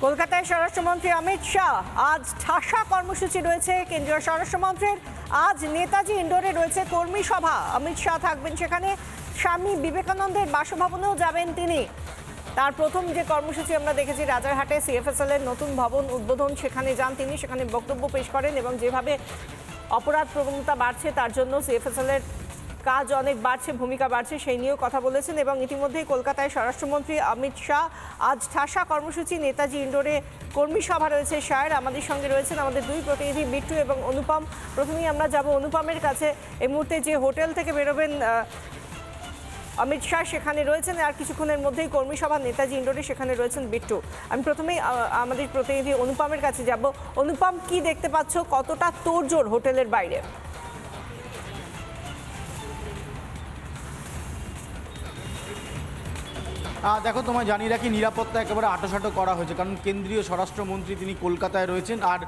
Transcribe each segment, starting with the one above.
কলকাতায় স্বরাষ্ট্রমন্ত্রী অমিত শাহ আজ ঠাসা কর্মসূচি রয়েছে কেন্দ্রীয় স্বরাষ্ট্রমন্ত্রীর। আজ নেতাজি ইন্ডোরে রয়েছে কর্মী সভা। অমিত শাহ থাকবেন সেখানে, স্বামী বিবেকানন্দের বাসভবনেও যাবেন তিনি। তার প্রথম যে কর্মসূচি আমরা দেখেছি রাজারহাটে সিএফএসএল এর নতুন ভবন উদ্বোধন, সেখানে যান তিনি, সেখানে বক্তব্য পেশ করেন এবং যেভাবে অপরাধ প্রবণতা বাড়ছে তার জন্য সিএফএসএল এর কাজ অনেক বাড়ছে, ভূমিকা বাড়ছে, সেই নিয়েও কথা বলেছেন। এবং ইতিমধ্যেই কলকাতায় স্বরাষ্ট্রমন্ত্রী অমিত শাহ আজ ঠাসা কর্মসূচি নেতাজি ইন্ডোরে কর্মী সভা রয়েছে। শায়ের আমাদের সঙ্গে রয়েছেন আমাদের দুই প্রতিনিধি বিট্টু এবং অনুপম। প্রথমেই আমরা যাব অনুপমের কাছে। এই মুহূর্তে যে হোটেল থেকে বেরোবেন অমিত শাহ সেখানে রয়েছেন, আর কিছুক্ষণের মধ্যেই কর্মী সভা নেতাজি ইন্ডোরে, সেখানে রয়েছেন বিট্টু। আমি প্রথমেই আমাদের প্রতিনিধি অনুপমের কাছে যাব। অনুপম, কি দেখতে পাচ্ছ, কতটা তোড়জোড় হোটেলের বাইরে? দেখো, তোমায় জানিয়ে রাখি নিরাপত্তা একেবারে আঁটোসাঁটো করা হয়েছে, কারণ কেন্দ্রীয় স্বরাষ্ট্রমন্ত্রী তিনি কলকাতায় রয়েছেন। আর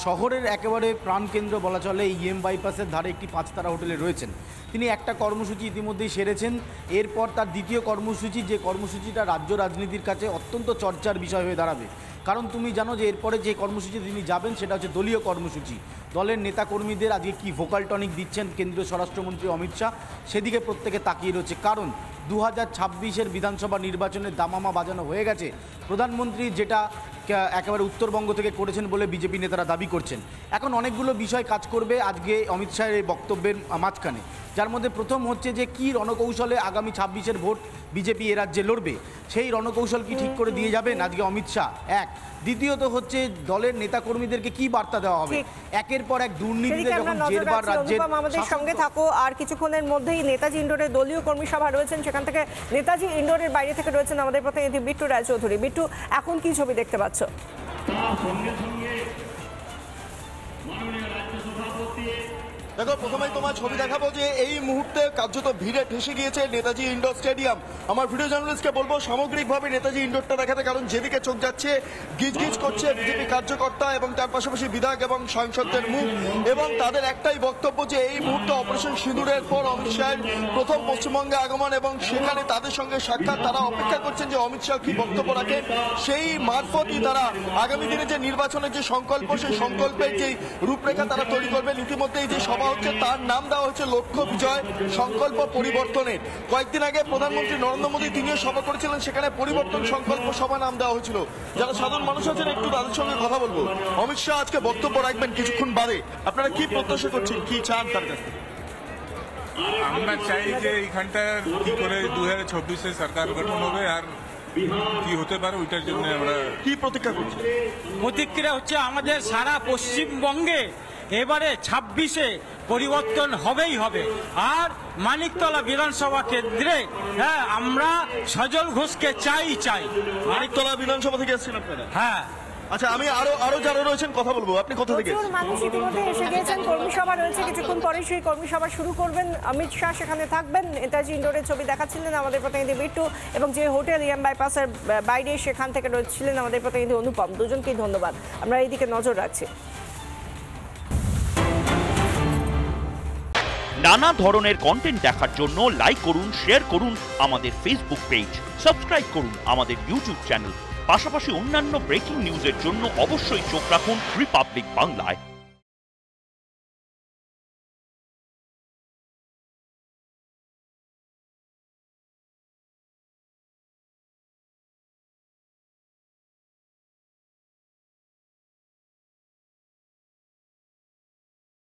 শহরের একেবারে প্রাণকেন্দ্র বলা চলে এই বাইপাসের ধারে একটি 5 তারা হোটেলে রয়েছেন তিনি। একটা কর্মসূচি ইতিমধ্যেই সেরেছেন, এরপর তার দ্বিতীয় কর্মসূচি, যে কর্মসূচিটা রাজ্য রাজনীতির কাছে অত্যন্ত চর্চার বিষয় হয়ে দাঁড়াবে। কারণ তুমি জানো যে এরপরে যে কর্মসূচি তিনি যাবেন সেটা হচ্ছে দলীয় কর্মসূচি। দলের নেতাকর্মীদের আজকে কি ভোকাল টনিক দিচ্ছেন কেন্দ্রীয় স্বরাষ্ট্রমন্ত্রী অমিত শাহ, সেদিকে প্রত্যেকে তাকিয়ে রয়েছে। কারণ 2026-এর বিধানসভা নির্বাচনের দামামা বাজানো হয়ে গেছে। প্রধানমন্ত্রী যেটা একেবারে উত্তরবঙ্গ থেকে করেছেন বলে বিজেপি নেতারা দাবি করছেন। এখন অনেকগুলো বিষয় কাজ করবে আজকে অমিত শাহের এই বক্তব্যের মাঝখানে, যার মধ্যে প্রথম হচ্ছে যে কী রণকৌশলে আগামী 26-এর ভোট বিজেপি এ রাজ্যে লড়বে, সেই রণকৌশল কি ঠিক করে দিয়ে যাবেন আজকে অমিত শাহ। এক, দ্বিতীয়ত হচ্ছে দলের নেতাকর্মীদেরকে কি বার্তা দেওয়া হবে একের পর এক দুর্নীতিতে যখন জেরবার রাজ্যের। আমাদের সঙ্গে থাকো, আর কিছুক্ষণের মধ্যেই নেতাজি ইন্ডোরে দলীয় কর্মী সভা রয়েছেন, সেখান থেকে নেতাজি ইন্ডোরের বাইরে থেকে রয়েছেন আমাদের প্রতিনিধি বিট্টু রায়চৌধুরী। বিট্টু, এখন কি ছবি দেখতে পাচ্ছ? দেখো, প্রথমেই তোমার ছবি দেখাবো যে এই মুহূর্তে কার্যত ভিড়ে ঠেসে গিয়েছে নেতাজি ইন্ডোর স্টেডিয়াম। আমার ভিডিও জার্নালিস্টকে বলবো সামগ্রিকভাবে নেতাজি ইন্ডোরটা দেখাতে, কারণ যেদিকে চোখ যাচ্ছে গিজগিজ করছে বিজেপি কার্যকর্তা এবং তার পাশাপাশি বিধায়ক এবং সাংসদদের মুখ, এবং তাদের একটাই বক্তব্য যে এই মুহূর্তে অপারেশন সিঁদুরের পর অমিত শাহের প্রথম পশ্চিমবঙ্গে আগমন এবং সেখানে তাদের সঙ্গে সাক্ষাৎ। তারা অপেক্ষা করছেন যে অমিত শাহ কি বক্তব্য রাখেন, সেই মারফতই তারা আগামী দিনে যে নির্বাচনের যে সংকল্প, সেই সংকল্পের যে রূপরেখা তারা তৈরি করবেন। ইতিমধ্যেই যে সভা হচ্ছে তার নাম দেওয়া হচ্ছে লক্ষ্য বিজয় সংকল্প পরিবর্তনের। কয়েকদিন আগে প্রধানমন্ত্রী নরেন্দ্র মোদী তিনিও সভা করেছিলেন, সেখানে পরিবর্তন সংকল্প সভা নাম দেওয়া হয়েছিল। যারা সাধারণ মানুষ আছেন একটু তাদের সঙ্গে কথা বলবো। অমিত শাহ আজকে বক্তব্য রাখবেন কিছুক্ষণ বাদে, আপনারা কি প্রত্যাশা করছেন, কি চান তার কাছে? আমরা চাই যে এইখানটার কি করে 2026-এ সরকার গঠন হবে আর কি হতে পারে ওইটার জন্য আমরা কি প্রতীক্ষা করছি। প্রতিক্রিয়া হচ্ছে আমাদের সারা পশ্চিমবঙ্গে এবারে 26-এ পরিবর্তন হবেই হবে। আর মানিকতলা বিধানসভা কেন্দ্রে আমরা সজল ঘোষকে চাই। মানিকতলা বিধানসভা থেকে এসেছেন আপনারা? হ্যাঁ। আচ্ছা, আমি আরো যারা রয়েছেন কথা বলবো। আপনি কোথা থেকে? মানুষ ইতিমধ্যে এসে গিয়েছেন, কর্মী সভা রয়েছে, কিছুক্ষণ পরে সেই কর্মী সভা শুরু করবেন। অমিত শাহ সেখানে থাকবেন। নেতাজি ইন্ডোরের ছবি দেখাচ্ছিলেন আমাদের প্রতিনিধি বিট্টু, এবং যে হোটেল বাইপাসের বাইরে সেখান থেকে রয়েছিলেন আমাদের প্রতিনিধি অনুপম। দুজনকেই ধন্যবাদ। আমরা এইদিকে নজর রাখছি। নানা ধরনের কন্টেন্ট দেখার জন্য লাইক করুন, শেয়ার করুন আমাদের ফেসবুক পেজ, সাবস্ক্রাইব করুন আমাদের ইউটিউব চ্যানেল। পাশাপাশি অন্যান্য ব্রেকিং নিউজের জন্য অবশ্যই চোখ রাখুন রিপাবলিক বাংলায়।